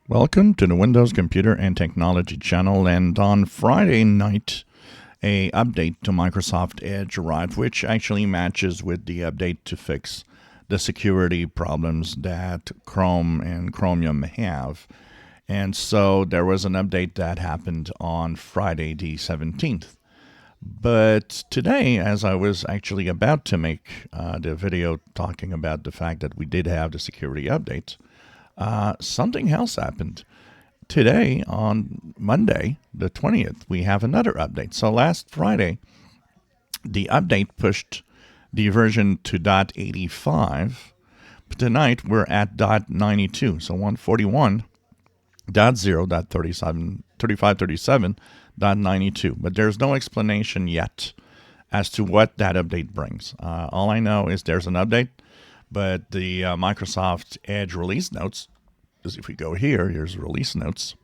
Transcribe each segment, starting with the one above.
Welcome to the Windows Computer and Technology channel, and on Friday night a update to Microsoft Edge arrived, which actually matches with the update to fix the security problems that Chrome and Chromium have. And so there was an update that happened on Friday the 17th. But today, as I was actually about to make the video talking about the fact that we did have the security update, something else happened. Today, on Monday, the 20th, we have another update. So last Friday, the update pushed the version to .85. But tonight, we're at .92. So 141.0.3537.92. But there's no explanation yet as to what that update brings. All I know is there's an update. But the Microsoft Edge release notes, because if we go here, here's release notes,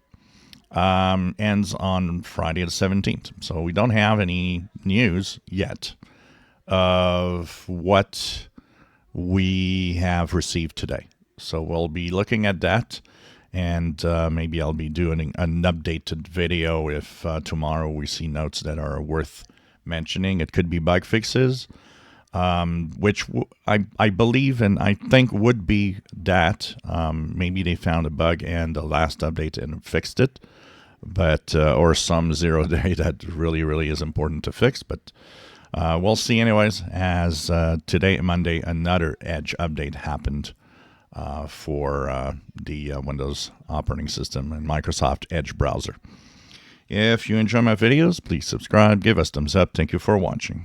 ends on Friday the 17th. So we don't have any news yet of what we have received today. So we'll be looking at that, and maybe I'll be doing an updated video if tomorrow we see notes that are worth mentioning. It could be bug fixes. Which I believe and I think would be that maybe they found a bug in the last update and fixed it, but or some 0 day that really is important to fix. But we'll see anyways, as today, Monday, another Edge update happened for the Windows operating system and Microsoft Edge browser. If you enjoy my videos, please subscribe, give us thumbs up. Thank you for watching.